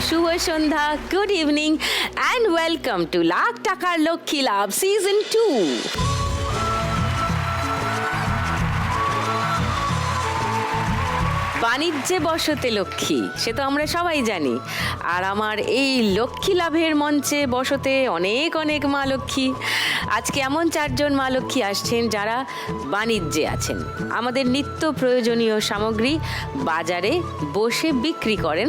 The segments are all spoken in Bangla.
শুভ সন্ধ্যা, good evening and welcome to lakh টাকার লক্ষ্মী লাভ সিজন 2। বাণিজ্যে বসতে লক্ষ্মী, সে তো আমরা সবাই জানি। আর আমার এই লক্ষ্মী লাভের মঞ্চে বসতে অনেক অনেক মা লক্ষ্মী। আজকে এমন 4 জন মা লক্ষ্মী আসছেন যারা বাণিজ্যে আছেন, আমাদের নিত্য প্রয়োজনীয় সামগ্রী বাজারে বসে বিক্রি করেন,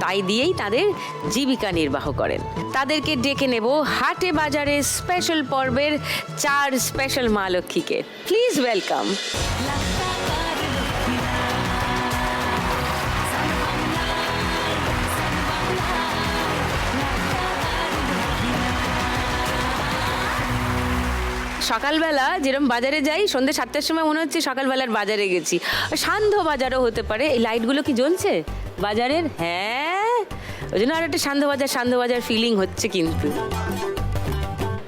তাই দিয়েই তাদের জীবিকা নির্বাহ করেন। তাদেরকে ডেকে নেব হাটে বাজারে স্পেশাল পর্বের 4 স্পেশাল মা লক্ষ্মীকে। Please welcome. সকালবেলা যেরকম বাজারে যাই, সন্ধ্যে 7টার সময় মনে হচ্ছে সকালবেলার বাজারে গেছি। সান্ধ্য বাজারও হতে পারে। এই লাইটগুলো কি জ্বলছে বাজারের? হ্যাঁ, ওই জন্য আর একটা সান্ধ্য বাজার ফিলিং হচ্ছে। কিন্তু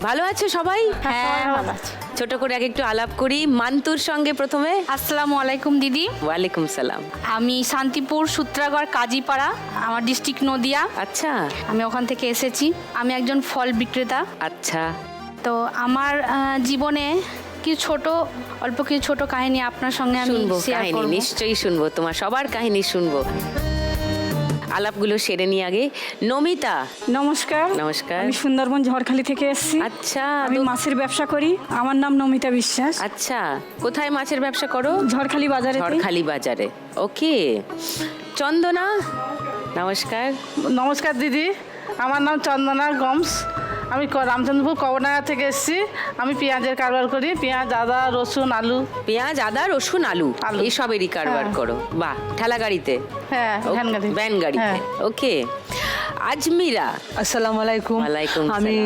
ভালো আছে সবাই? হ্যাঁ, ভালো আছে। ছোট করে একটু আলাপ করি মান্তুর সঙ্গে প্রথমে। আসসালামু আলাইকুম দিদি। ওয়ালাইকুম সালাম। আমি শান্তিপুর সূত্রাগড় কাজীপাড়া, আমার ডিস্ট্রিক্ট নদিয়া। আচ্ছা, আমি ওখান থেকে এসেছি। আমি একজন ফল বিক্রেতা। আচ্ছা। তো আমার জীবনে অল্প কিছু ছোট কাহিনী আপনার সঙ্গে আমি শেয়ার করব। নিশ্চয়ই শুনবো, তোমার সবার কাহিনী শুনবো। আলাপগুলো সেরে নিয়ে আগে নমিতা। নমস্কার। নমস্কার। আমি সুন্দরবন ঝড়খালি থেকে এসেছি। আচ্ছা, আমি মাছের ব্যবসা করি। আমার নাম নমিতা বিশ্বাস। আচ্ছা, কোথায় মাছের ব্যবসা করো? ঝড়খালি বাজারে। ঝড়খালি বাজারে। ওকে। চন্দনা। নমস্কার। নমস্কার দিদি, আমার নাম চন্দনা গমস। আমি রামচন্দ্রপুর কবরডাঙ্গা থেকে এসেছি। আমি পেঁয়াজের কারবার করি, পেঁয়াজ, আদা, রসুন, আলু। পেঁয়াজ, আদা, রসুন, আলু এইসবেরই কারবার করো? বাহ, ঠেলা গাড়িতে? হ্যাঁ, ভ্যান গাড়িতে। ওকে। আজমিরা। আসসালামু আলাইকুম। ওয়ালাইকুম সালাম। আমি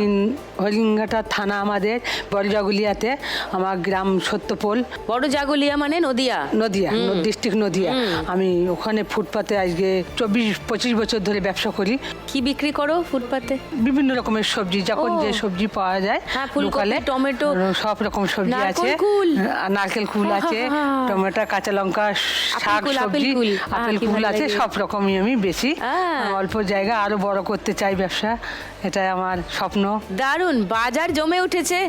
হরিঙ্গাটা থানা, আমাদের বড় জাগুলিয়াতে, আমার গ্রাম সত্যপোল। বড় জাগুলিয়া মানে নদিয়া? নদিয়া ডিস্ট্রিক্ট নদিয়া। আমি ওখানে ফুটপাতে আজকে 24-25 বছর ধরে ব্যবসা করি। কি বিক্রি করো ফুটপাতে? বিভিন্ন রকমের সবজি, যখন যে সবজি পাওয়া যায়। হ্যাঁ, ফুলকপি, টমেটো, সব রকম সবজি আছে। নারকেল কুল আছে, টমেটো, কাঁচা লঙ্কা, শাক সবজি, আপেল কুল আছে। সব রকমই আমি বেশি। অল্প জায়গা আরো বড় করতে চাই ব্যবসা, এটাই আমার স্বপ্ন। দারুণ, বাজার জমে উঠেছে।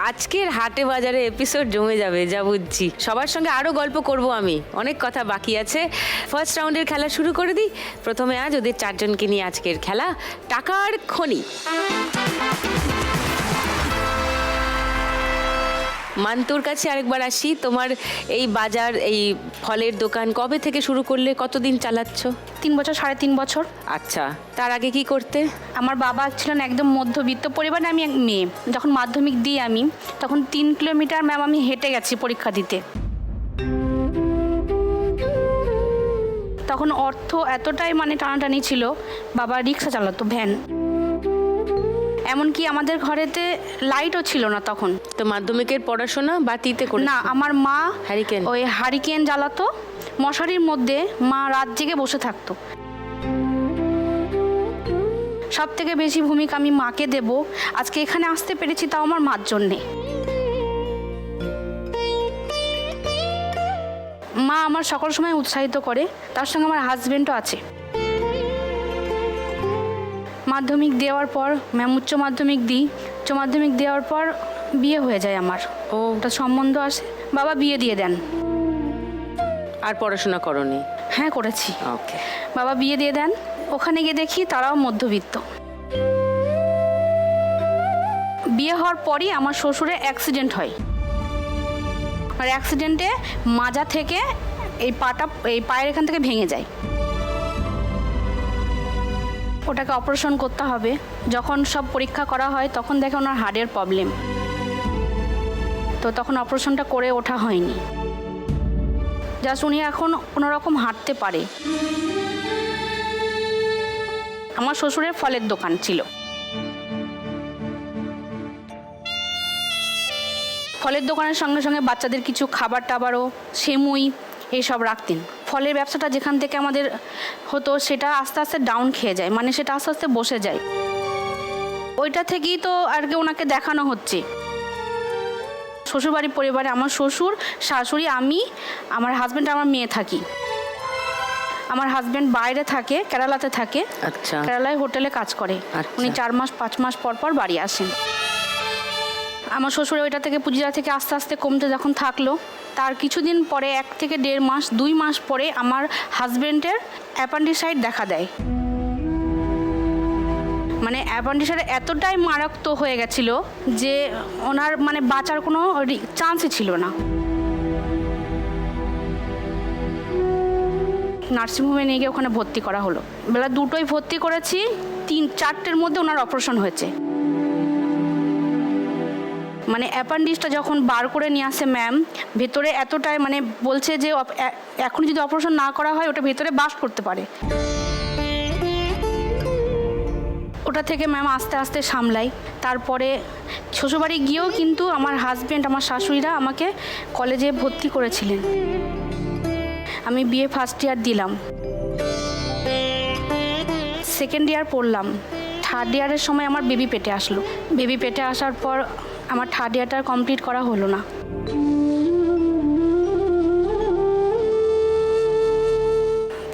আজকের হাটে বাজারে এপিসোড জমে যাবে যা বুঝছি। সবার সঙ্গে আরো গল্প করব আমি, অনেক কথা বাকি আছে। ফার্স্ট রাউন্ডের খেলা শুরু করে দিই। প্রথমে আজ ওদের 4 জনকে নিয়ে আজকের খেলা টাকার খনি। মান্তুর কাছে আরেকবার আসি। তোমার এই বাজার, এই ফলের দোকান কবে থেকে শুরু করলে, কতদিন চালাচ্ছ? 3 বছর, 3.5 বছর। আচ্ছা, তার আগে কি করতে? আমার বাবা ছিলেন একদম মধ্যবিত্ত পরিবারে। আমি এক মেয়ে। যখন মাধ্যমিক দিই আমি, তখন 3 কিলোমিটার ম্যাম আমি হেঁটে গেছি পরীক্ষা দিতে। তখন অর্থ এতটাই টানাটানি ছিল, বাবা রিক্সা চালাতো, ভ্যান। এমনকি আমাদের ঘরেতে লাইটও ছিল না তখন। তো মাধ্যমিকের পড়াশোনা বাতিতে করে? না, আমার মা হ্যারিকেন, ওই হারিকেন জ্বালাতো, মশারির মধ্যে মা রাত জেগে বসে থাকতো। সব থেকে বেশি ভূমিকা আমি মাকে দেব। আজকে এখানে আসতে পেরেছি তাও আমার মার জন্যে। মা আমার সকল সময় উৎসাহিত করে, তার সঙ্গে আমার হাজবেন্ডও আছে। মাধ্যমিক দেওয়ার পর ম্যাম উচ্চ মাধ্যমিক দিই। উচ্চ মাধ্যমিক দেওয়ার পর বিয়ে হয়ে যায় আমার। একটা সম্বন্ধ আসে, বাবা বিয়ে দিয়ে দেন। আর পড়াশোনা করনি? হ্যাঁ, করেছি। ওকে। বাবা বিয়ে দিয়ে দেন। ওখানে গিয়ে দেখি তারাও মধ্যবিত্ত। বিয়ে হওয়ার পরই আমার শ্বশুরের অ্যাক্সিডেন্ট হয়। আর অ্যাক্সিডেন্টে মাজা থেকে এই পায়ের এখান থেকে ভেঙে যায়। ওটাকে অপারেশন করতে হবে। যখন সব পরীক্ষা করা হয় তখন দেখে ওনার হার্টের প্রবলেম। তো তখন অপারেশনটা করে ওঠা হয়নি। জাস্ট উনি এখন কোনোরকম হাঁটতে পারে। আমার শ্বশুরের ফলের দোকান ছিল। ফলের দোকানের সঙ্গে সঙ্গে বাচ্চাদের কিছু খাবার টাবারও, সেমুই এইসব রাখতেন। ফলের ব্যবসাটা যেখান থেকে আমাদের হতো সেটা আস্তে আস্তে ডাউন খেয়ে যায়, সেটা আস্তে আস্তে বসে যায়। ওইটা থেকেই তো আর কি ওনাকে দেখানো হচ্ছে। শ্বশুরবাড়ির পরিবারে আমার শ্বশুর, শাশুড়ি, আমি, আমার হাজব্যান্ড, আমার মেয়ে থাকি। আমার হাজবেন্ড বাইরে থাকে, কেরালাতে থাকে। আচ্ছা। কেরালায় হোটেলে কাজ করে। আচ্ছা। উনি 4 মাস 5 মাস পর পর বাড়ি আসেন। আমার শ্বশুর ওইটা থেকে পুজিরা থেকে আস্তে আস্তে কমতে যখন থাকলো, তার কিছুদিন পরে 1 থেকে 1.5 মাস 2 মাস পরে আমার হাজবেন্ডের অ্যাপেন্ডিসাইট দেখা দেয়। মানে অ্যাপেন্ডিসাইট এতটাই মারাত্মক হয়ে গেছিল যে ওনার মানে বাঁচার কোনো চান্সই ছিল না। নার্সিংহোমে নিয়ে গিয়ে ওখানে ভর্তি করা হলো। বেলা 2টোয় ভর্তি করেছি, 3-4টের মধ্যে ওনার অপারেশন হয়েছে। মানে অ্যাপেন্ডিক্সটা যখন বার করে নিয়ে আসে ম্যাম, ভেতরে এতটাই মানে বলছে যে এখন যদি অপারেশন না করা হয় ওটা ভেতরে বাস্ট করতে পারে। ওটা থেকে ম্যাম আস্তে আস্তে সামলাই। তারপরে শ্বশুরবাড়ি গিয়েও কিন্তু আমার হাজব্যান্ড, আমার শাশুড়িরা আমাকে কলেজে ভর্তি করেছিলেন। আমি বিএ ফার্স্ট ইয়ার দিলাম, সেকেন্ড ইয়ার পড়লাম। থার্ড ইয়ারের সময় আমার বেবি পেটে আসলো। বেবি পেটে আসার পর আমার থার্ড ইয়ারটা কমপ্লিট করা হলো না।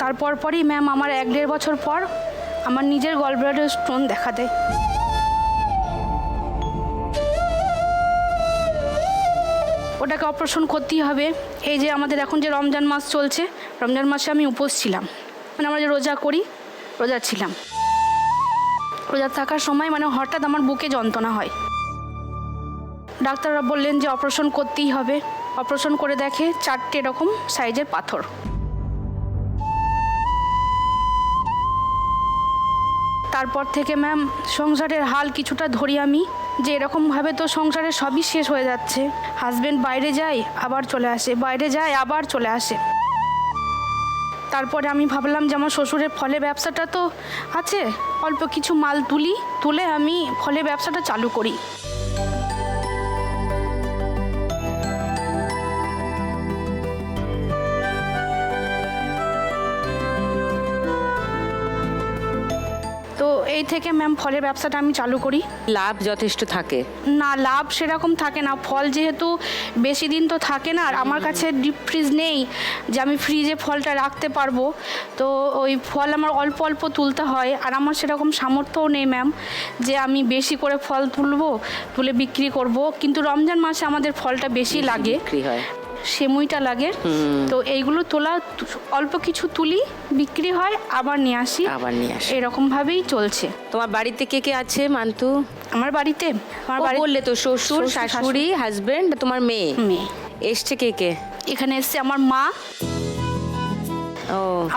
তারপর পরই ম্যাম আমার 1-1.5 বছর পর আমার নিজের গলব্লাডার স্টোন দেখা দেয়। ওটাকে অপারেশন করতেই হবে। এই যে আমাদের এখন যে রমজান মাস চলছে, রমজান মাসে আমি উপোস ছিলাম, মানে আমরা যে রোজা করি, রোজা ছিলাম। রোজা থাকার সময় মানে হঠাৎ আমার বুকে যন্ত্রণা হয়। ডাক্তাররা বললেন যে অপারেশন করতেই হবে। অপারেশন করে দেখে 4টে এরকম সাইজের পাথর। তারপর থেকে ম্যাম সংসারের হাল কিছুটা ধরি আমি, যে এরকমভাবে তো সংসারের সবই শেষ হয়ে যাচ্ছে। হাজব্যান্ড বাইরে যায় আবার চলে আসে, বাইরে যায় আবার চলে আসে। তারপরে আমি ভাবলাম যে আমার শ্বশুরের ফলের ব্যবসাটা তো আছে, অল্প কিছু মাল তুলে আমি ফলের ব্যবসাটা চালু করি। তো এই থেকে ম্যাম ফলের ব্যবসাটা আমি চালু করি। লাভ যথেষ্ট থাকে? না, লাভ সেরকম থাকে না। ফল যেহেতু বেশি দিন তো থাকে না, আর আমার কাছে ডিপ ফ্রিজ নেই যে আমি ফ্রিজে ফলটা রাখতে পারবো। তো ওই ফল আমার অল্প অল্প তুলতে হয়, আর আমার সেরকম সামর্থ্যও নেই ম্যাম যে আমি বেশি করে ফল তুলে বিক্রি করব। কিন্তু রমজান মাসে আমাদের ফলটা বেশি লাগে, বিক্রি হয়, সেমুইটা লাগে। তো এইগুলো অল্প কিছু তুলি, বিক্রি হয়, আবার নিয়ে আসি, এরকম ভাবেই চলছে। তোমার বাড়িতে কে কে আছে মান্তু? আমার বাড়িতে বললে তো শ্বশুর, শাশুড়ি, হাজবেন্ড, তোমার মেয়ে। এসছে কে কে? এখানে এসছে আমার মা,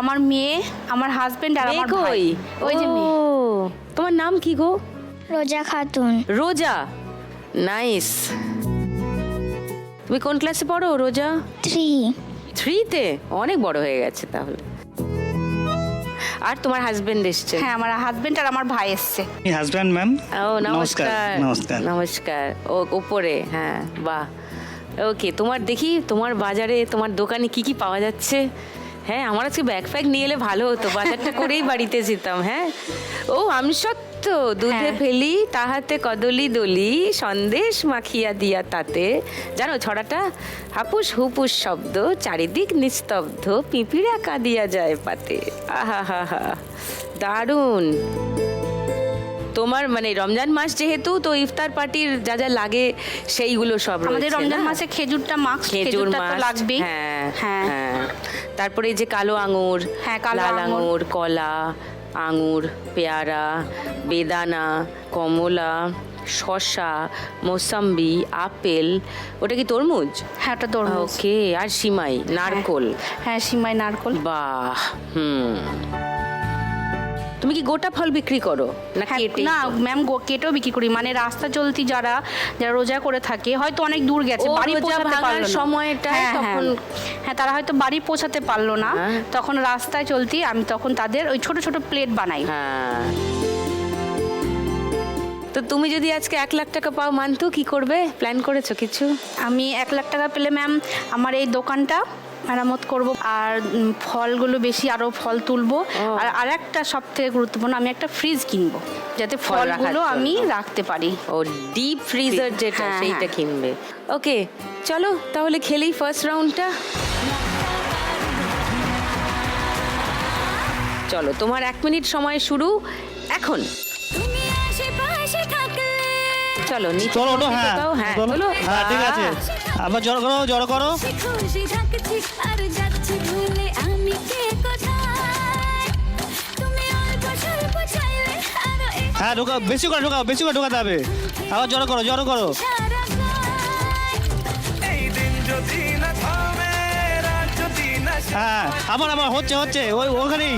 আমার মেয়ে, আমার হাজবেন্ড আর আমার ভাই। ওই যে মেয়ে। তোমার নাম কি গো? রোজা খাতুন। রোজা, নাইস। তুমি কোন ক্লাসে পড়ো রোজা? 3-তে? অনেক বড় হয়ে গেছে তাহলে। আর তোমার হাজবেন্ড এসছে? হ্যাঁ, আমার হাজবেন্ড আর আমার ভাই এসছে। Husband ma'am. ও নমস্কার। নমস্কার। ও উপরে, হ্যাঁ, বাহ। ওকে, তোমার বাজারে, তোমার দোকানে কি কি পাওয়া যাচ্ছে? হ্যাঁ, আমার আজকে ব্যাগ ফ্যাগ নিয়ে এলে ভালো হতো, বাজারটা করেই বাড়িতে যেতাম। হ্যাঁ, ও আমি সত্য দুধে ফেলি তাহাতে কদলি দলি, সন্দেশ মাখিয়া দিয়া তাতে। জানো ছড়াটা? হাপুস হুপুস শব্দ, চারিদিক নিস্তব্ধ, পিঁপিড়া কাঁদিয়া যায় পাতে। আহা হা হা, দারুণ। তোমার মানে রমজান মাস যেহেতু, তো ইফতার পার্টির যা যা লাগে সেইগুলো সব রয়েছে। আমাদের রমজান মাসে খেজুরটা খেজুরটা তো লাগবেই। হ্যাঁ হ্যাঁ। তারপরে এই যে কালো আঙুর, লাল আঙুর, কলা, আঙুর, পেয়ারা, বেদানা, কমলা, শসা, মৌসম্বি, আপেল। ওটা কি তরমুজ? হ্যাঁ, ওটা তরমুজ। ওকে, আর সিমাই, নারকোল। হ্যাঁ, সিমাই, নারকোল। বাহ। তুমি কি গোটা ফল বিক্রি করো না কেটে? না ম্যাম, কেটেও বিক্রি করি। মানে রাস্তা চলতি যারা রোজা করে থাকে, হয়তো অনেক দূর গেছে, বাড়ি পৌঁছাতে পারলো না সময়টা, তখন হ্যাঁ তারা হয়তো বাড়ি পৌঁছাতে পারলো না, তখন রাস্তায় চলতি আমি তখন তাদের ওই ছোট ছোট প্লেট বানাই। হ্যাঁ। তো তুমি যদি আজকে 1 লাখ টাকা পাও মান্তু, কি করবে? প্ল্যান করেছো কিছু? আমি 1 লাখ টাকা পেলে ম্যাম আমার এই দোকানটা মেরামত করব, আর ফলগুলো বেশি আরো ফল তুলবো, আর আরেকটা সবথেকে গুরুত্বপূর্ণ, আমি একটা ফ্রিজ কিনবো যাতে ফলগুলো আমি রাখতে পারি। ও ডিপ ফ্রিজার যেটা, সেইটা কিনবে। ওকে, চলো তাহলে খেলেই ফার্স্ট রাউন্ডটা। চলো তোমার 1 মিনিট সময় শুরু এখন। তুমি আশেপাশে থাকলে চলো নিচে চলো ওঠো, হ্যাঁ ঢোকাও, হ্যাঁ চলো। চলো হ্যাঁ ঠিক আছে, আবার জড়ো করো জড়ো করো। খুশি থাকছি আর যাচ্ছি ভুলে আমি কে কোথায়। তুমি অল্প স্বল্প চাইলে আরো হ্যাঁ ঢোকাও, বেশি করে ঢোকাও, বেশি করে ঢোকাতে হবে। আবার জড়ো করো জড়ো করো। সারা হ্যাঁ আবার আবার হচ্ছে হচ্ছে ওই ওখানেই।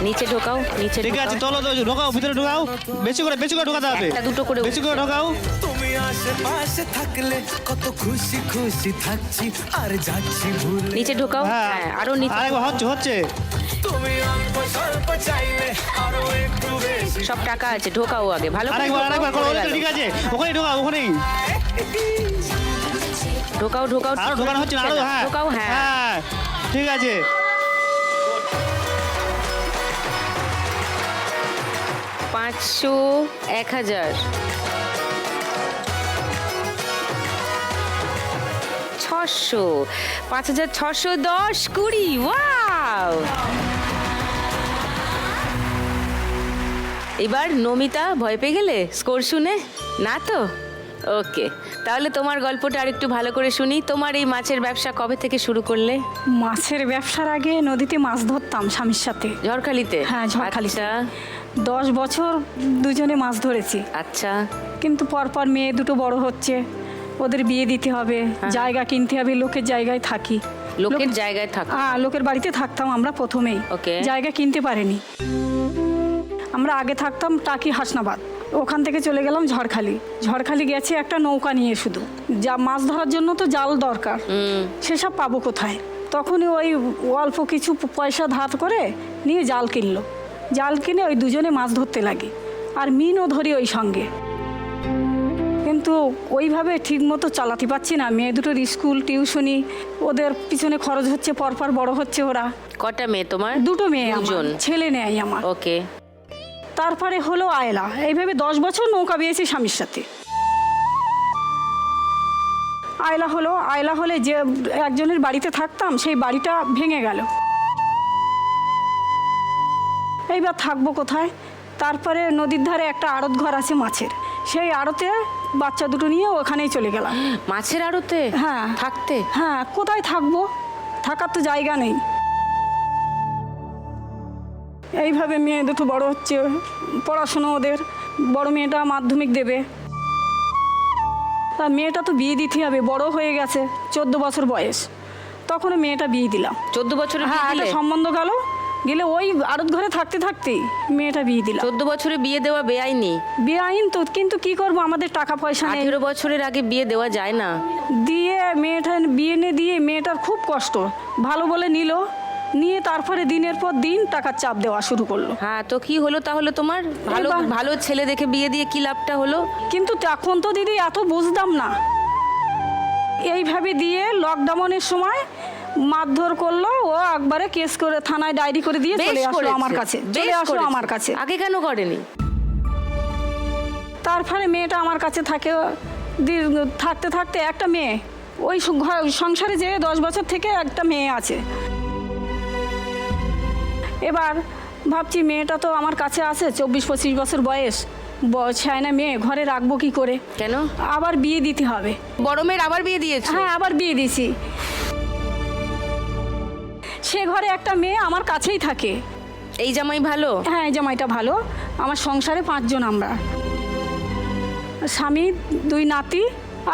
নিচে ঢোকাও, নিচে ঠিক আছে ঢোকাও। চলো তো ঢোকাও, ভিতরে ঢোকাও, বেশি করে ঢোকাতে হবে। একটা দুটো করে বেশি করে ঢোকাও। তুমি আশেপাশে থাকলে কত খুশি খুশি থাকছি আর যাচ্ছি ভুলে। নিচে ঢোকাও, হ্যাঁ হ্যাঁ আরো নিচে। আরেকবার হচ্ছে হচ্ছে। তুমি অল্প স্বল্প চাইলে আরো একটু বেশি। সব টাকা আছে, ঢোকাও আগে ভালো করে আরেকবার ঢোকাও, আরেকবার করো, হয়ে গেল। ঠিক আছে ওখানেই ঢোকাও, ওখানেই। ঢোকাও ঢোকাও, আরো ঢোকানো হচ্ছে না, আরো হ্যাঁ ঢোকাও, হ্যাঁ হ্যাঁ ঠিক আছে। 500, 1000, 600, 5610, 20, ওয়াও। এবার নমিতা ভয় পেয়ে গেলে স্কোর শুনে? না তো, ওকে। তাহলে তোমার গল্পটা আরেকটু ভালো করে শুনি। তোমার এই মাছের ব্যবসা কবে থেকে শুরু করলে? মাছের ব্যবসার আগে নদীতে মাছ ধরতাম স্বামীর সাথে। ঝড়খালিতে? হ্যাঁ, ঝড়খালিতে। আচ্ছা 10 বছর দুজনে মাছ ধরেছি, আচ্ছা। কিন্তু পরপর মেয়ে দুটো বড় হচ্ছে, ওদের বিয়ে দিতে হবে, জায়গা কিনতে হবে, লোকের জায়গায় থাকি। লোকের জায়গায় থাকো? হ্যাঁ, লোকের বাড়িতে থাকতাম আমরা প্রথমেই। Okay. জায়গা কিনতে পারিনি। আমরা আগে থাকতাম টাকি হাসনাবাদ, ওখান থেকে চলে গেলাম ঝড়খালি। ঝড়খালি গেছে একটা নৌকা নিয়ে, শুধু যা মাছ ধরার জন্য তো জাল দরকার, সেসব পাবো কোথায়? তখনই ওই অল্প কিছু পয়সা ধার করে নিয়ে জাল কিনলো। জাল কিনে ওই দুজনে মাছ ধরতে লাগে, আর মিনও ধরি ওই সঙ্গে। কিন্তু ওইভাবে ঠিক মতো চালাতে পারছি না। মেয়ে দুটোর স্কুল টিউশনি, ওদের পিছনে খরচ হচ্ছে, পরপর বড় হচ্ছে ওরা। কটা মেয়ে তোমার? দুটো মেয়ে আমার, দুজন। ছেলে নেই আমার। ওকে। তারপরে হলো আয়লা। এইভাবে 10 বছর নৌকা বেয়েছি স্বামীর সাথে। আয়লা হলে যে একজনের বাড়িতে থাকতাম, সেই বাড়িটা ভেঙে গেল। এইবার থাকবো কোথায়? তারপরে নদীর ধারে একটা আড়ত ঘর আছে মাছের, সেই আড়তে বাচ্চা দুটো নিয়ে ওখানেই চলে গেলাম। মাছের আড়তে? হ্যাঁ। থাকতে? হ্যাঁ, কোথায় থাকবো? থাকার তো জায়গা নেই। এইভাবে মেয়ে দুটো বড় হচ্ছে, পড়াশুনো ওদের। বড় মেয়েটা মাধ্যমিক দেবে, তা মেয়েটা তো বিয়ে দিতে হবে, বড় হয়ে গেছে, 14 বছর বয়স। তখন মেয়েটা বিয়ে দিলাম। 14 বছরে হ্যাঁ, বিয়ে একটা দিলে? সম্বন্ধ গেলে ওই আড়ত ঘরে থাকতে থাকতেই মেয়েটা বিয়ে দিলাম। 14 বছরে বিয়ে দেওয়া বেআইনি? বেআইন তো, কিন্তু কি করব, আমাদের টাকা পয়সা নেই। 18 বছরের আগে বিয়ে দেওয়া যায় না। দিয়ে মেয়েটা বিয়ে দিয়ে মেয়েটার খুব কষ্ট, ভালো বলে নিয়ে তারপরে দিনের পর দিন টাকার চাপ দেওয়া শুরু করলো। হ্যাঁ, তো কি হলো তাহলে তোমার? ভালো এবার- ভালো ছেলে দেখে বিয়ে দিয়ে কি লাভটা হলো? কিন্তু তখন তো দিদি এত বুঝতাম না। এইভাবে দিয়ে লকডাউনের সময় মারধর করলো, ও একবারে কেস করে থানায় ডায়েরি করে দিয়ে বেশ চলে আসলো করেছে, আমার কাছে, বেশ চলে আসলো করেছে। আমার কাছে। আগে কেন করেনি? তারপরে মেয়েটা আমার কাছে থাকতে থাকতে একটা মেয়ে, ওই সংসারে যে 10 বছর থেকে একটা মেয়ে আছে। এবার ভাবছি মেয়েটা তো আমার কাছে আছে, 24-25 বছর বয়স, চায় না মেয়ে, ঘরে রাখবো কি করে? কেন? আবার বিয়ে দিতে হবে। বড় মেয়ের আবার বিয়ে দিয়েছো? হ্যাঁ, আবার বিয়ে দিয়েছি। সে ঘরে একটা মেয়ে আমার কাছেই থাকে। এই জামাই ভালো? হ্যাঁ, এই জামাইটা ভালো। আমার সংসারে 5 জন আমরা, স্বামী, 2 নাতি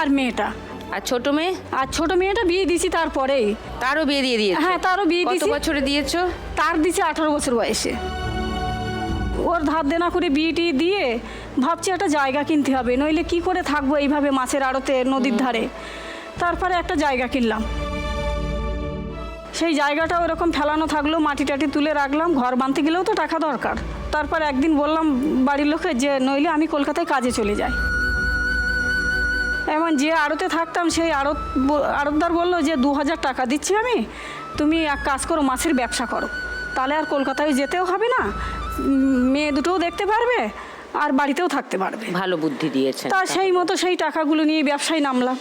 আর মেয়েটা। আর ছোট মেয়ে? আর ছোট মেয়েটা বিয়ে দিয়েছি তারপরেই। তারও বিয়ে দিয়ে দিয়েছো? হ্যাঁ, তারও বিয়ে কত দিয়েছি। বছরে দিয়েছো? তার দিছে 18 বছর বয়সে। ওর ধার দেনা করে বিয়েটি দিয়ে ভাবছি একটা জায়গা কিনতে হবে, নইলে কি করে থাকবো এইভাবে মাছের আড়তে নদীর ধারে। তারপরে একটা জায়গা কিনলাম। সেই জায়গাটা ওরকম ফেলানো থাকলো, মাটি টাটি তুলে রাখলাম। ঘর বাঁধতে গেলেও তো টাকা দরকার। তারপর একদিন বললাম বাড়ির লোকে যে নইলে আমি কলকাতায় কাজে চলে যাই। এমন যে আড়তে থাকতাম, সেই আড়তদার বললো যে 2000 টাকা দিচ্ছি আমি, তুমি এক কাজ করো, মাছের ব্যবসা করো, তাহলে আর কলকাতায় যেতেও হবে না, মেয়ে দুটোও দেখতে পারবে আর বাড়িতেও থাকতে পারবে। ভালো বুদ্ধি দিয়েছেন। তা সেই মতো সেই টাকাগুলো নিয়ে ব্যবসায় নামলাম।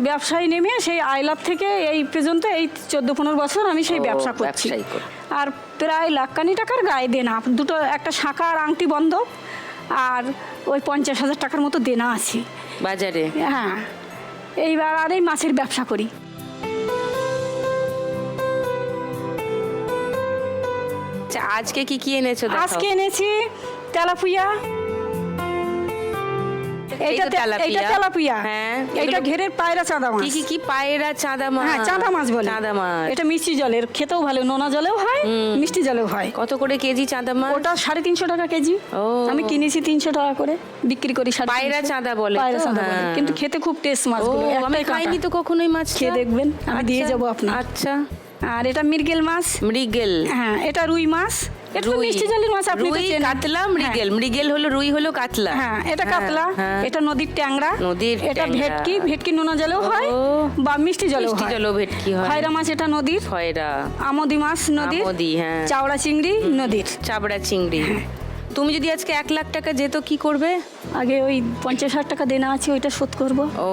ব্যবসায় নেমে সেই আইলাভ থেকে এই পর্যন্ত এই 14-15 বছর আমি সেই ও, ব্যবসা করছি। ব্যবসাই করো। আর প্রায় লাখখানি টাকার গায়ে দেনা, দুটো একটা শাঁখা আর আংটি বন্ধ, আর ওই 50,000 টাকার মতো দেনা আছে। বাজারে হ্যাঁ, এইবার আর এই মাছের ব্যবসা করি। আচ্ছা, আজকে কি কি এনেছো দেখাও। আজকে এনেছি তেলাপুয়া। এই তো তেলাপিয়া। এইটা তেলাপুয়া। হ্যাঁ, এইটা এগুলো- ঘেরের পায়রা চাঁদা মাছ। কি পায়রা চাঁদা মাছ? হ্যাঁ, চাঁদা মাছ বলে। চাঁদা মাছ। এটা মিষ্টি জলের, খেতেও ভালো, নোনা জলেও হয়, মিষ্টি জলেও হয়। কত করে কেজি চাঁদা মাছ? ওটা 350 টাকা কেজি। ও। আমি কিনেছি 300 টাকা করে, বিক্রি করি 350। পায়রা চাঁদা বলে পায়রা তো? চাঁদা বলে। হ্যাঁ। কিন্তু খেতে খুব টেস্ট মাছগুলো। ও, আমি একটাই খাইনি কাঁটা। তো কখনোই মাছ। খেয়ে দেখবেন, আমি দিয়ে যাবো আপনার। আচ্ছা, আর এটা মৃগেল মাছ। মৃগেল। হ্যাঁ, এটা রুই মাছ। এটা তো রুই। মিষ্টি জলের মাছ, আপনি তো রুই, চেনেন। কাতলা, মৃগেল। মৃগেল হলো রুই, হলো কাতলা। হ্যাঁ, এটা হ্যাঁ, কাতলা, হ্যাঁ। এটা নদীর ট্যাংরা, নদীর এটা ট্যাংরা। ভেটকি। ভেটকি নোনা জলেও হয় ও। বা মিষ্টি জলেও মিষ্টি হয়। জলেও ভেটকি হয়। খয়রা মাছ এটা নদীর। খয়রা। আমোদি মাছ নদীর। আমোদি, হ্যাঁ। চাওড়া চিংড়ি নদীর। চাবড়া চিংড়ি। তুমি যদি আজকে 1 লাখ টাকা যেত, কি করবে? আগে ওই 50,000 টাকা দেনা আছে, ওইটা শোধ করব। ও,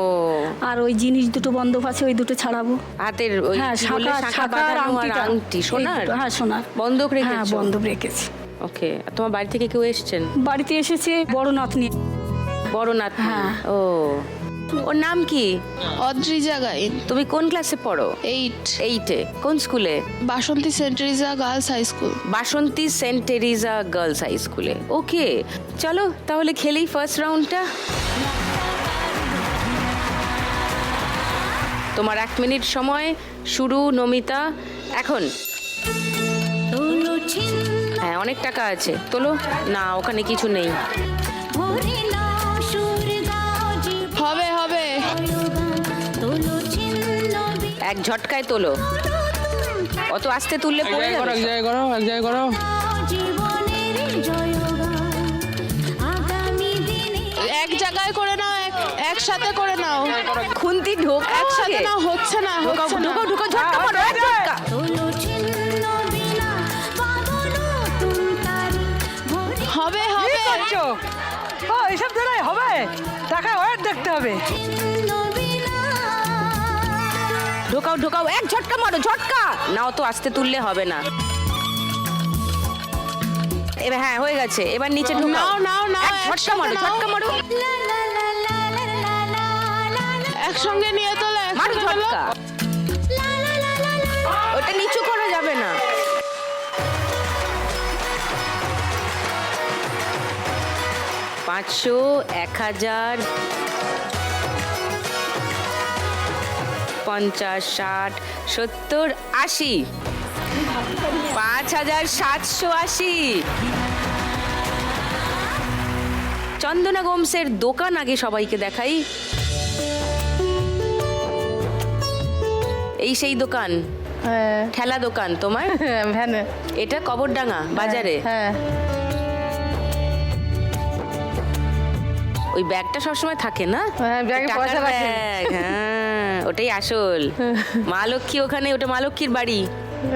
আর ওই জিনিস দুটো বন্ধক আছে, ওই দুটো ছাড়াবো। হাতের ওই হ্যাঁ, কি বলে, শাঁখা শাঁখা আর বাঁধানো আর আংটিটা। আংটি, এই সোনার? দুটো, হ্যাঁ, সোনার। বন্ধক হ্যাঁ, রেখেছো? বন্ধক রেখেছি। ওকে। আর তোমার বাড়ি থেকে কেউ এসেছেন? বাড়িতে এসেছে বড় নাতনি। বড় নাতনি? হ্যাঁ। ও, ওর নাম কি? অদ্রিজা গাইন, তুমি কোন ক্লাসে পড়ো? 8, 8-এ। কোন স্কুলে? Basanti Saint Teresa girls high school. Basanti Saint Teresa girls high স্কুলে। ওকে, চলো তাহলে খেলেই ফার্স্ট রাউন্ডটা। তোমার 1 মিনিট সময় শুরু, নমিতা, এখন। তোলো ছিন্ন হ্যাঁ, অনেক টাকা আছে, তোলো। না, ওখানে কিছু নেই। ভরে নাও সুর গাও জীবন হবে হবে। তোলো ছিন্ন এক ঝটকায় তোলো। অত আস্তে তুললে পড়ে যাবে। জীবনের জয়গান আগামী দিনে এক জায়গায় করে নাও, একসাথে করে নাও। খুন্তি ঢোক একসাথে না, হচ্ছে না, হচ্ছে না। ঢুকো ঢুকো, ঝটকা মারো, এক ঝটকা। তোলো ছিন্ন বিনা পাগল তুমতারি ভরে হবে হবে। করছো? ও, এইসব দ্বারাই হবে? টাকা ওয়েট দেখতে হবে। ছিন্ন বিনা ঢোকাও ঢোকাও, এক ঝটকা মারো, ঝটকা। না, অত আস্তে তুললে হবে না। এবার হ্যাঁ, হয়ে গেছে। এবার নিচে ঢোকাও। নাও, নাও, নাও, এক ঝটকা মারো, একসাথে নাও। ঝটকা মারো। লা লা লা লা লা লা লা লা লা একসঙ্গে নিয়ে তোলো, মারো একসঙ্গে তোলো। ঝটকা। ওটা নিচু করা যাবে না। পাঁচশো, 1000, 50, 60, 70, 80, 5780। চন্দনা গোমসের দোকান আগে সবাইকে দেখাই। এই সেই দোকান, হ্যাঁ, ঠেলা দোকান তোমার? ভ্যানে। এটা কবরডাঙ্গা বাজারে। হ্যাঁ, ওই ব্যাগটা সবসময় থাকে না? হ্যাঁ, ব্যাগে টাকার পয়সা রাখে। ব্যাগ, হ্যাঁ, ওটাই আসল। মা লক্ষ্মী ওখানে, ওটা মা লক্ষ্মীর বাড়ি।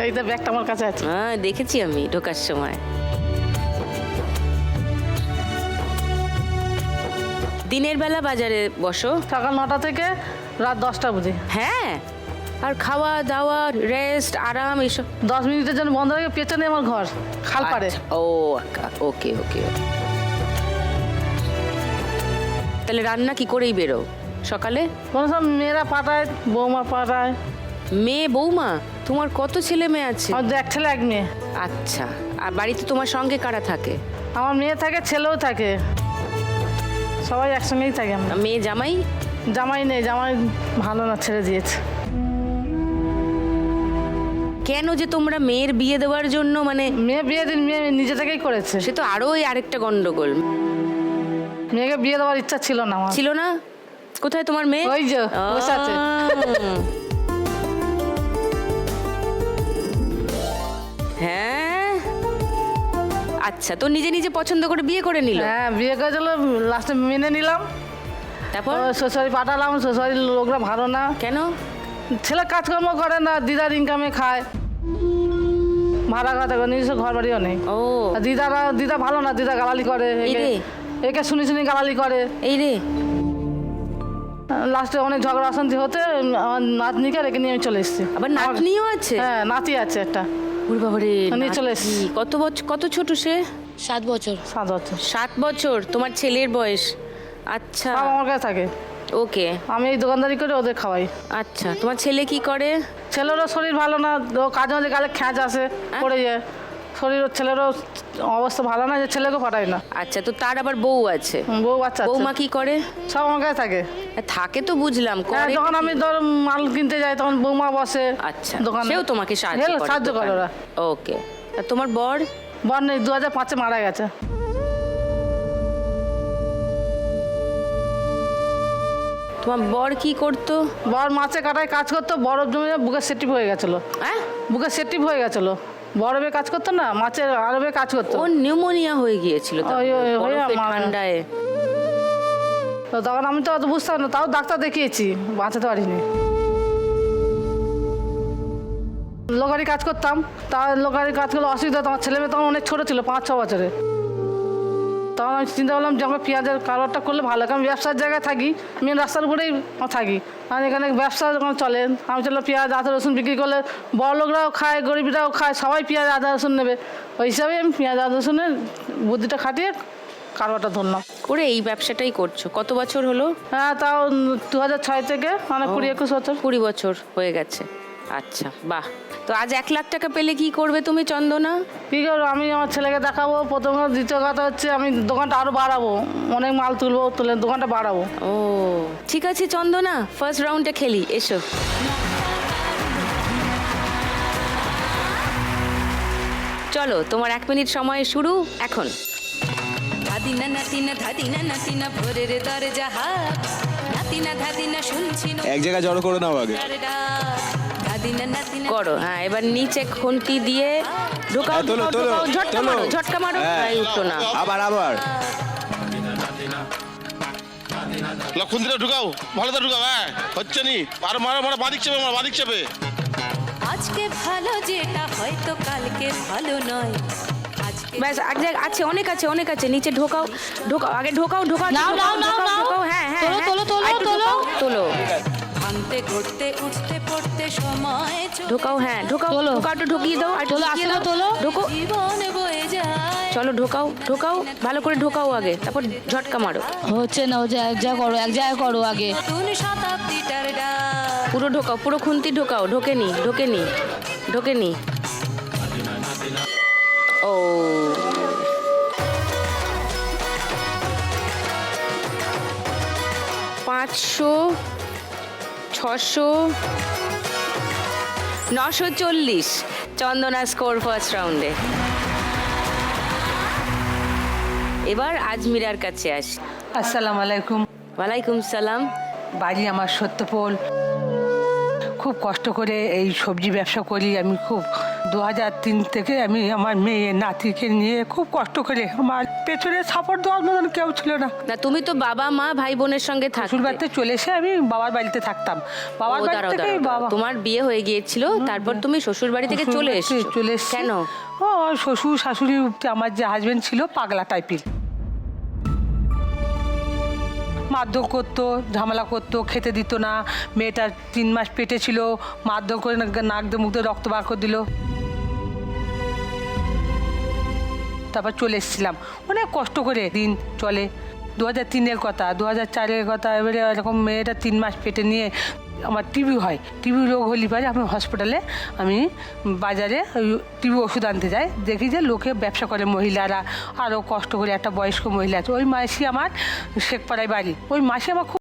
এইটা ব্যাগটা আমার কাছে আছে। হ্যাঁ, দেখেছি আমি ঢোকার সময়। দিনের বেলা বাজারে বসো? সকাল 9টা থেকে রাত 10টা অবধি। হ্যাঁ, আর খাওয়া দাওয়া, রেস্ট, আরাম এসব? 10 মিনিটের জন্য বন্ধ হয়ে পেছনে আমার ঘর, খালপাড়ে। আচ্ছা, ও ওকে ওকে। তাহলে রান্না কি করেই বেরো সকালে? কোনো সব মেয়েরা পাঠায়, বৌমা পাঠায়। মেয়ে বৌমা? তোমার কত ছেলে মেয়ে আছে? আমার 1 ছেলে 1 মেয়ে। আচ্ছা, আর বাড়িতে তোমার সঙ্গে কারা থাকে? আমার মেয়ে থাকে, ছেলেও থাকে, সবাই একসঙ্গেই থাকে আমরা। মেয়ে জামাই? জামাই নেই, জামাই ভালো না, ছেড়ে দিয়েছে। কেন যে তোমরা মেয়ের বিয়ে দেওয়ার জন্য, মানে মেয়ে বিয়ে দিন মেয়ে নিজে থেকেই করেছে। সে তো আরো আরেকটা গন্ডগোল। মেয়েকে বিয়ে দেওয়ার ইচ্ছা ছিল না আমার। ছিল না? কোথায় তোমার মেয়ে? ওই যে বসে আছে। হ্যাঁ, আচ্ছা, তো নিজে নিজে পছন্দ করে বিয়ে করে নিল? হ্যাঁ, বিয়ে করে দিল, লাস্টে মেনে নিলাম। তারপর? শ্বশুরি পাঠালাম, শ্বশুরির লোকরা ভালো না। কেন? ছেলে কাজকর্ম করে না, দিদার ইনকামে খায়, ভাড়া কথা করে, নিজস্ব ঘর বাড়িও নেই। ও, আর দিদা ভালো না, দিদা গালালি করে, এই রে। একে শুনি শুনি গালালি করে। এই রে। লাস্টে অনেক ঝগড়া অশান্তি হতে আমার নাতনিকে রেখে নিয়ে আমি চলে এসেছি। আবার নাতনিও আছে? হ্যাঁ, নাতি আছে একটা। ওরে বাবারে, নিয়ে চলে এসেছি। নাতনি। কত বছর, কত ছোট সে? 7 বছর। 7 বছর। 7 বছর তোমার ছেলের বয়স? আচ্ছা, সব আমার কাছে থাকে। ওকে। আমি এই দোকানদারি করে ওদের খাওয়াই। আচ্ছা, তোমার ছেলে কি করে? ছেলেরও শরীর ভালো না, ও কাজে মাঝে গেলে খ্যাঁচ আসে, পড়ে যায় শরীর। ছেলেরও অবস্থা ভালো না, যে ছেলেকে পাঠাই না। আচ্ছা, তো তার আবার বউ আছে? বউ বাচ্চা আছে। বৌমা কি করে? সব আমার কাছে থাকে। থাকে তো বুঝলাম, হ্যাঁ, করে যখন কি? আমি ধর মাল কিনতে যাই তখন বৌমা বসে আচ্ছা, দোকানে। সেও তোমাকে সাহায্য হেল্প, করে? সাহায্য করে ওরা। ওকে। আর তোমার বর? বর নেই, 2005-এ মারা গেছে। তোমার বর কি করতো? বর মাছে কাটায় কাজ করতো, বরফ জমে বুকের সেটিভ হয়ে গেছিলো। হ্যাঁ, বুকের সেটিভ হয়ে গেছিলো, বরফে কাজ করতো না, মাছের আরবে কাজ করতো। ও নিউমোনিয়া হয়ে গিয়েছিল তো, ওই মারা। ঠান্ডায়। তো তখন আমি তো অত বুঝতাম না, তাও ডাক্তার দেখিয়েছি, বাঁচাতে পারিনি। লোকারি কাজ করতাম, তার লোকারি কাজ করলে অসুবিধা হতো। আমার ছেলে মেয়ে তখন অনেক ছোটো ছিল, 5-6 বছরে। তখন আমি চিন্তা করলাম যে আমার পেঁয়াজের কারবারটা করলে ভালো, কারণ ব্যবসার জায়গায় থাকি, মেন রাস্তার উপরেই থাকি, আর এখানে ব্যবসা যখন চলে। আমি চলো পেঁয়াজ আদা রসুন বিক্রি করলে বড় লোকরাও খায়, গরিবরাও খায়, সবাই পেঁয়াজ আদা রসুন নেবে। ওই হিসাবে আমি পেঁয়াজ আদা রসুনের বুদ্ধিটা খাটিয়ে কারবারটা ধরলাম। করে এই ব্যবসাটাই করছো কত বছর হলো? হ্যাঁ, তাও 2006 থেকে, মানে 20-21 বছর। 20 বছর হয়ে গেছে। আচ্ছা, বাহ। তো আজ 1 লাখ টাকা পেলে কি করবে তুমি, চন্দনা? কী করবো, আমি আমার ছেলেকে দেখাবো প্রথম কথা। দ্বিতীয় কথা হচ্ছে আমি দোকানটা আরও বাড়াবো, অনেক মাল তুলবো, তুলে দোকানটা বাড়াবো। ও ঠিক আছে চন্দনা, ফার্স্ট রাউন্ডে খেলি, এসো। চলো, তোমার 1 মিনিট সময় শুরু এখন। ধাদিনা নাতিনা ধাদিনা নাতিনা ভোরের দরজা হাত নাতিনা ধাদিনা শুনছি না এক জায়গায় জড়ো করে নাও আগে। ধাদিনা নাতিনা করো। হ্যাঁ, এবার নিচে খুন্তি দিয়ে ঢোকাও, হ্যাঁ, তোলো, ঢোকাও, তোলো, ঢোকাও, ঝটকা তোলো। মারো, ঝটকা মারো। হ্যাঁ। এই উঠতো না। আবার আবার লক্ষণদিটা ঢুকাও, ভালো তো ঢুকাও। হ্যাঁ, হচ্ছে নি। আর মারো মারো, বাদিক চেপে মারো, বাদিক চেপে। আজকে ভালো যেটা হয়তো কালকে ভালো নয়। আজকে ব্যাস, এক জায়গায় আছে, অনেক আছে, অনেক আছে। নিচে ঢোকাও, ঢোকাও, আগে ঢোকাও, ঢোকাও, নাও, ঢোকাও, নাও, ঢোকাও, নাও। ঢোকাও। হ্যাঁ, হ্যাঁ, তোলো, হ্যাঁ। তোলো, তোলো, আরেকটু তোলো। ঢোকাও, তোলো। ভাঙতে ঘুরতে উঠতে পড়তে সময় চলে ঢোকাও, হ্যাঁ, ঢোকাও, তোলো। ঢোকাও, একটু ঢুকিয়ে দাও, আর তোলো, ঢুকিয়ে আস্তে দাও, তোলো। ঢোকো। জীবন বয়ে যায়। চলো, ঢোকাও, ঢোকাও, ভালো করে ঢোকাও আগে, তারপর ঝটকা মারো। হচ্ছে না, হচ্ছে এক জায়গায় করো আগে। নতুন শতাব্দীটার ডাক পুরো ঢোকাও, পুরো খুন্তি ঢোকাও। ঢোকেনি, ঢোকেনি, ঢোকেনি। ও 500, 600, 940। চন্দনা স্কোর ফার্স্ট রাউন্ডে। এবার আজমিরার কাছে আসি। আসসালামু আলাইকুম। ওয়ালাইকুম সালাম। বাড়ি আমার সত্যপোল। খুব কষ্ট করে এই সবজি ব্যবসা করি আমি। খুব 2003 থেকে আমি আমার মেয়ে নাতিকে নিয়ে খুব কষ্ট করে, আমার পেছনে সাপোর্ট দেওয়ার মতন কেউ ছিল না। না, তুমি তো বাবা মা ভাই বোনের সঙ্গে থাকো। শ্বশুর বাড়িতে চলে এসে আমি বাবার বাড়িতে থাকতাম। বাবার বাড়ি থেকে বাবা, তোমার বিয়ে হয়ে গিয়েছিল, তারপর তুমি শ্বশুর বাড়ি থেকে চলে এসেছো। চলে এসেছি। কেন? ও শ্বশুর শাশুড়ি, আমার যে হাজবেন্ড ছিল পাগলা টাইপের, মারধর করতো, ঝামেলা করতো, খেতে দিত না। মেয়েটার 3 মাস পেটে ছিল, মারধর করে নাক দিয়ে মুখ দিয়ে রক্ত বার করে দিল। তারপর চলে এসেছিলাম, অনেক কষ্ট করে দিন চলে। 2003-এর কথা, 2004-এর কথা। এবারে এরকম মেয়েটা 3 মাস পেটে নিয়ে আমার টিবি হয়। টিবি রোগ হলি পারে আমি হসপিটালে, আমি বাজারে ওই টিবি ওষুধ আনতে যাই। দেখি যে লোকে ব্যবসা করে মহিলারা, আরও কষ্ট করে। একটা বয়স্ক মহিলা আছে, ওই মাসি আমার শেখপাড়ায় বাড়ি। ওই মাসি আমার খুব